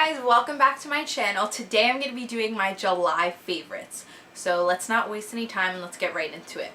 guys, welcome back to my channel. Today I'm going to be doing my July favorites. So let's not waste any time and let's get right into it.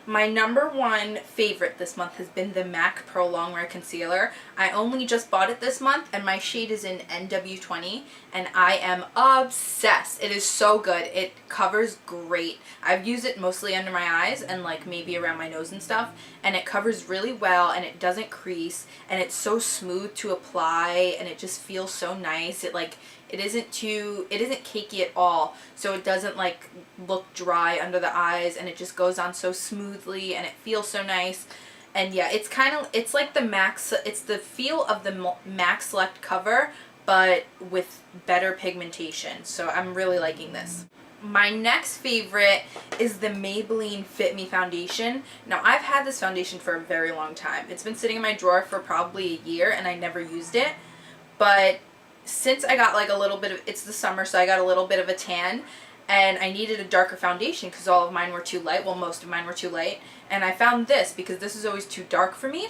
My number one favorite this month has been the MAC Prolongwear Concealer. I only just bought it this month and my shade is in NW20 and I am obsessed. It is so good. It covers great. I've used it mostly under my eyes and like maybe around my nose and stuff, and it covers really well and it doesn't crease and it's so smooth to apply and it just feels so nice. It isn't cakey at all, so it doesn't like look dry under the eyes, and it just goes on so smoothly and it feels so nice. And yeah, it's like the MAC, it's the feel of the MAC Select cover but with better pigmentation, so I'm really liking this. My next favorite is the Maybelline Fit Me Foundation. Now I've had this foundation for a very long time. It's been sitting in my drawer for probably a year and I never used it, but since I got like a little bit of, it's the summer, so I got a little bit of a tan and I needed a darker foundation because all of mine were too light. Well, most of mine were too light, and I found this because this is always too dark for me.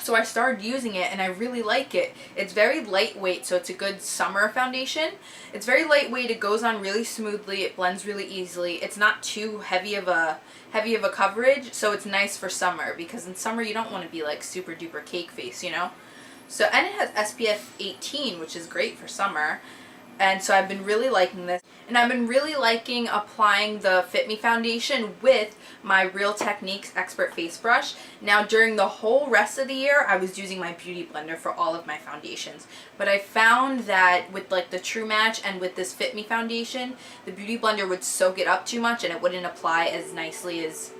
So I started using it and I really like it. It's very lightweight, so it's a good summer foundation. It's very lightweight, it goes on really smoothly, it blends really easily. It's not too heavy of a coverage, so it's nice for summer because in summer you don't want to be like super duper cake face, you know? So, and it has SPF 18, which is great for summer. And so I've been really liking this. And I've been really liking applying the Fit Me foundation with my Real Techniques Expert Face Brush. Now during the whole rest of the year, I was using my Beauty Blender for all of my foundations. But I found that with like the True Match and with this Fit Me foundation, the Beauty Blender would soak it up too much and it wouldn't apply as nicely as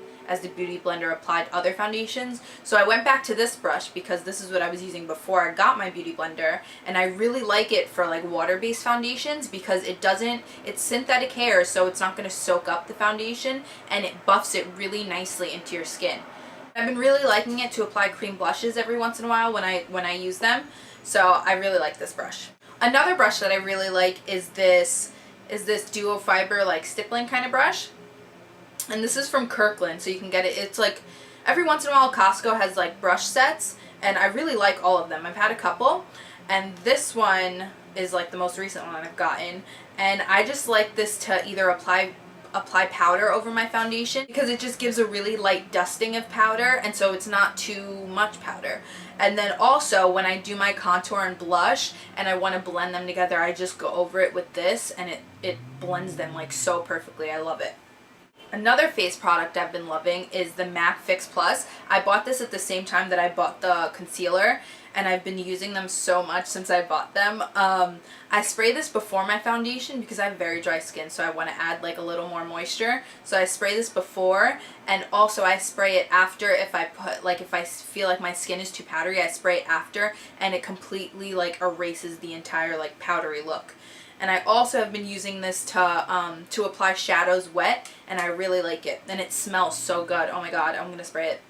the Beauty Blender applied other foundations. So I went back to this brush because this is what I was using before I got my Beauty Blender, and I really like it for like water-based foundations because it's synthetic hair, so it's not going to soak up the foundation and it buffs it really nicely into your skin. I've been really liking it to apply cream blushes every once in a while when I use them, so I really like this brush. Another brush that I really like is this duo fiber like stippling kind of brush. And this is from Kirkland, so you can get it. It's like every once in a while Costco has like brush sets, and I really like all of them. I've had a couple, and this one is like the most recent one I've gotten, and I just like this to either apply powder over my foundation because it just gives a really light dusting of powder, and so it's not too much powder. And then also when I do my contour and blush and I want to blend them together, I just go over it with this and it blends them like so perfectly. I love it. Another face product I've been loving is the MAC Fix Plus. I bought this at the same time that I bought the concealer, and I've been using them so much since I bought them. I spray this before my foundation because I have very dry skin, so I want to add like a little more moisture. So I spray this before, and also I spray it after if I feel like my skin is too powdery, I spray it after, and it completely like erases the entire like powdery look. And I also have been using this to apply shadows wet, and I really like it. And it smells so good. Oh my god, I'm going to spray it.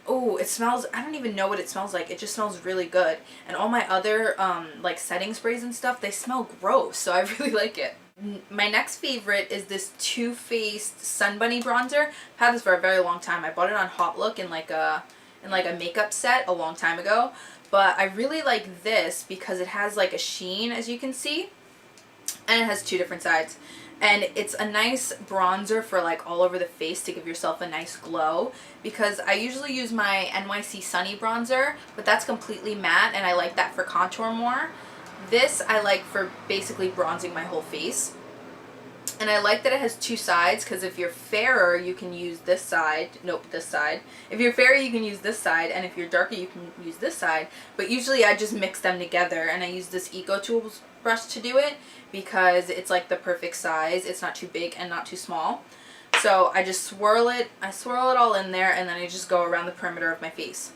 Oh, it smells, I don't even know what it smells like. It just smells really good. And all my other like setting sprays and stuff, they smell gross, so I really like it. My next favorite is this TooFaced Sun Bunny bronzer. I've had this for a very long time. I bought it on Hot Look in like a makeup set a long time ago. But I really like this because it has like a sheen, as you can see, and it has two different sides. And it's a nice bronzer for like all over the face to give yourself a nice glow, because I usually use my NYC Sunny bronzer, but that's completely matte and I like that for contour more. This I like for basically bronzing my whole face. And I like that it has two sides because if you're fairer, you can use this side. Nope, this side. If you're fairer, you can use this side, and if you're darker, you can use this side. But usually I just mix them together, and I use this Eco Tools brush to do it because it's like the perfect size. It's not too big and not too small. So I just swirl it. I swirl it all in there, and then I just go around the perimeter of my face.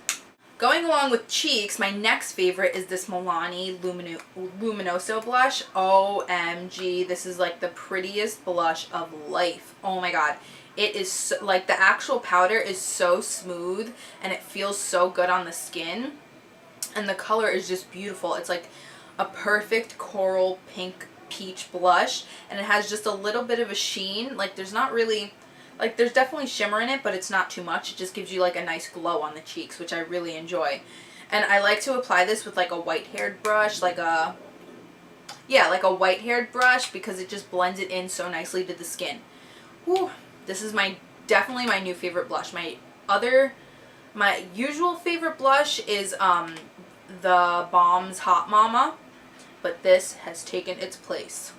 Going along with cheeks, my next favorite is this Milani Luminoso blush. OMG, this is like the prettiest blush of life. Oh my god. It is so, like the actual powder is so smooth and it feels so good on the skin. And the color is just beautiful. It's like a perfect coral pink peach blush, and it has just a little bit of a sheen. Like there's not really... like there's definitely shimmer in it, but it's not too much. It just gives you like a nice glow on the cheeks, which I really enjoy. And I like to apply this with like a white-haired brush, like a white-haired brush, because it just blends it in so nicely to the skin. Whew. This is definitely my new favorite blush. My usual favorite blush is the Balm's Hot Mama, but this has taken its place.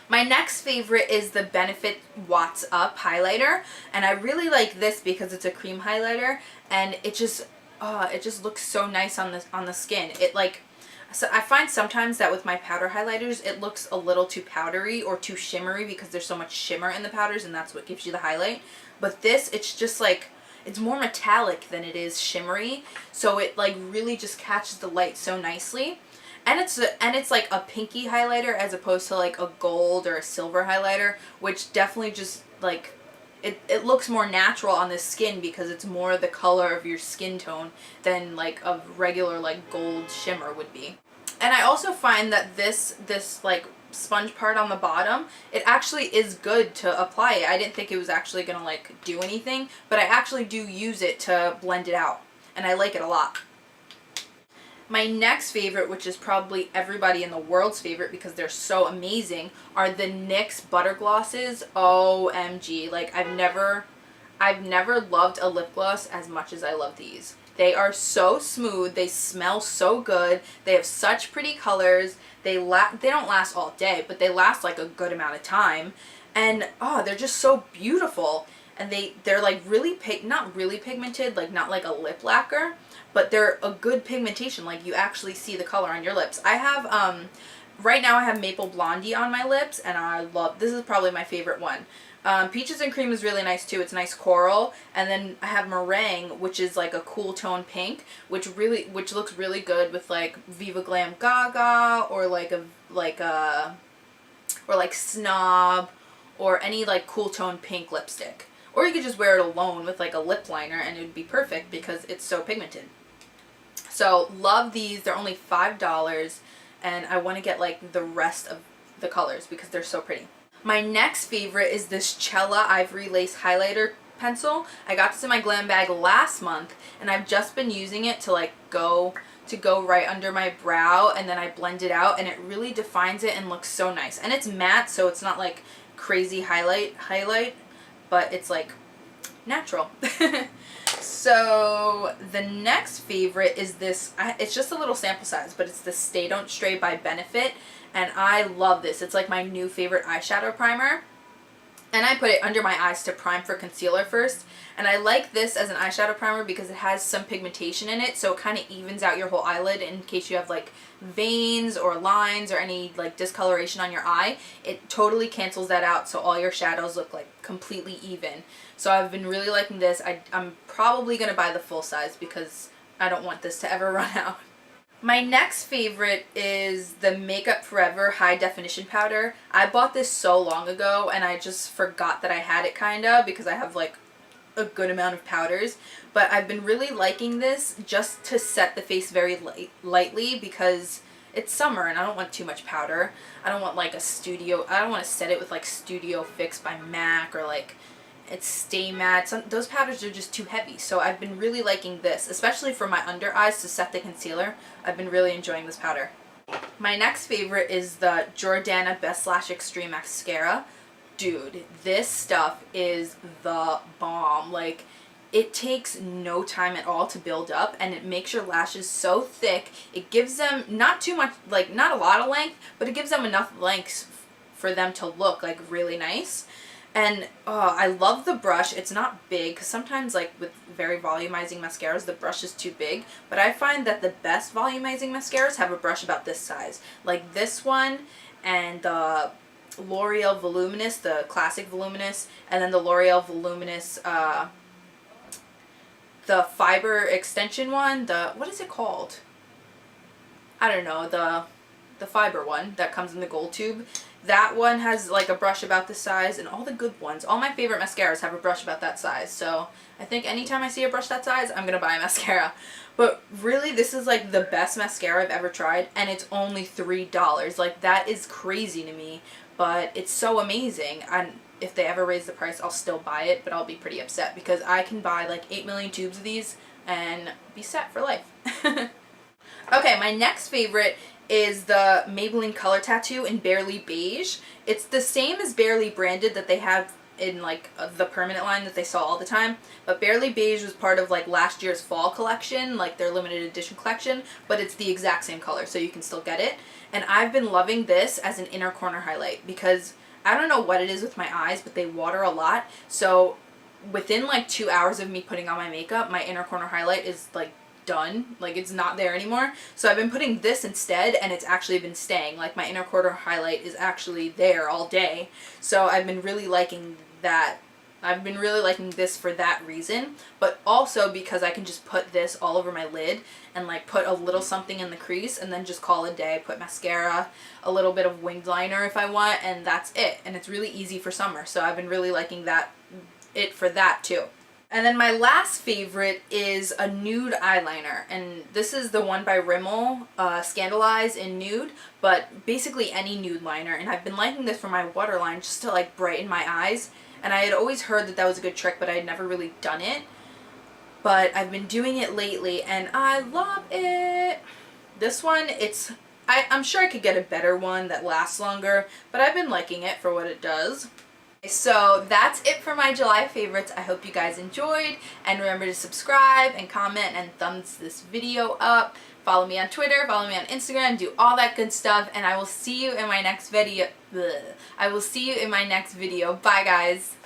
My next favorite is the Benefit Watts Up highlighter, and I really like this because it's a cream highlighter, and it just looks so nice on the skin. So I find sometimes that with my powder highlighters, it looks a little too powdery or too shimmery because there's so much shimmer in the powders, and that's what gives you the highlight. But this, it's just like, it's more metallic than it is shimmery, so it like really just catches the light so nicely. And it's like a pinky highlighter as opposed to like a gold or a silver highlighter, which definitely just like, it looks more natural on the skin because it's more the color of your skin tone than like a regular like gold shimmer would be. And I also find that this like sponge part on the bottom, it actually is good to apply it. I didn't think it was actually gonna like do anything, but I actually do use it to blend it out, and I like it a lot. My next favorite, which is probably everybody in the world's favorite because they're so amazing, are the NYX Butter Glosses. OMG. Like, I've never loved a lip gloss as much as I love these. They are so smooth. They smell so good. They have such pretty colors. They don't last all day, but they last like a good amount of time. And, oh, they're just so beautiful. And they're like really not really pigmented, like not like a lip lacquer, but they're a good pigmentation. Like, you actually see the color on your lips. I have, right now I have Maple Blondie on my lips, and this is probably my favorite one. Peaches and Cream is really nice too. It's nice coral. And then I have Merengue, which is like a cool tone pink, which looks really good with like Viva Glam Gaga, or like Snob, or any like cool tone pink lipstick. Or you could just wear it alone with like a lip liner and it would be perfect because it's so pigmented. So love these. They're only $5, and I want to get like the rest of the colors because they're so pretty. My next favorite is this Chella Ivory Lace Highlighter Pencil. I got this in my glam bag last month, and I've just been using it to like go right under my brow, and then I blend it out, and it really defines it and looks so nice. And it's matte, so it's not like crazy highlight, but it's like natural. So the next favorite is this, it's just a little sample size, but it's the Stay Don't Stray by Benefit, and I love this. It's like my new favorite eyeshadow primer, and I put it under my eyes to prime for concealer first. And I like this as an eyeshadow primer because it has some pigmentation in it, so it kind of evens out your whole eyelid in case you have like veins or lines or any like discoloration on your eye. It totally cancels that out, so all your shadows look like completely even. So I've been really liking this. I'm probably going to buy the full size because I don't want this to ever run out. My next favorite is the Makeup Forever High Definition Powder. I bought this so long ago, and I just forgot that I had it kinda because I have like a good amount of powders. But I've been really liking this just to set the face very lightly because it's summer and I don't want too much powder. I don't want like I don't want to set it with like Studio Fix by MAC or like it's Stay Matte. Those powders are just too heavy. So I've been really liking this, especially for my under eyes to set the concealer. I've been really enjoying this powder. My next favorite is the Jordana Best Lash Extreme Mascara. Dude, this stuff is the bomb. Like, it takes no time at all to build up, and it makes your lashes so thick. It gives them not too much, like not a lot of length, but it gives them enough length for them to look like really nice. And I love the brush. It's not big because sometimes like with very volumizing mascaras the brush is too big, but I find that the best volumizing mascaras have a brush about this size, like this one and the L'Oreal Voluminous, the classic Voluminous, and then the L'Oreal Voluminous the fiber extension one, what is it called? I don't know, the fiber one that comes in the gold tube. That one has like a brush about this size, and all the good ones, all my favorite mascaras have a brush about that size. So I think anytime I see a brush that size, I'm gonna buy a mascara. But really, this is like the best mascara I've ever tried, and it's only $3. Like, that is crazy to me, but it's so amazing. And if they ever raise the price, I'll still buy it, but I'll be pretty upset because I can buy like 8 million tubes of these and be set for life. Okay, my next favorite is the Maybelline Color Tattoo in Barely Beige. It's the same as Barely Branded that they have in like the permanent line that they sell all the time, but Barely Beige was part of like last year's fall collection, like their limited edition collection, but it's the exact same color, so you can still get it. And I've been loving this as an inner corner highlight because I don't know what it is with my eyes, but they water a lot, so within like 2 hours of me putting on my makeup, my inner corner highlight is like done, like it's not there anymore. So I've been putting this instead, and it's actually been staying. Like my inner corner highlight is actually there all day, so I've been really liking that. I've been really liking this for that reason, but also because I can just put this all over my lid and like put a little something in the crease and then just call it a day. Put mascara, a little bit of winged liner if I want, and that's it. And it's really easy for summer, so I've been really liking it for that too. And then my last favorite is a nude eyeliner, and this is the one by Rimmel, Scandalize in nude, but basically any nude liner, and I've been liking this for my waterline just to like brighten my eyes, and I had always heard that that was a good trick, but I had never really done it, but I've been doing it lately, and I love it. This one, I'm sure I could get a better one that lasts longer, but I've been liking it for what it does. So that's it for my July favorites. I hope you guys enjoyed, and remember to subscribe and comment and thumbs this video up. Follow me on Twitter, follow me on Instagram, do all that good stuff, and I will see you in my next video. Bye guys.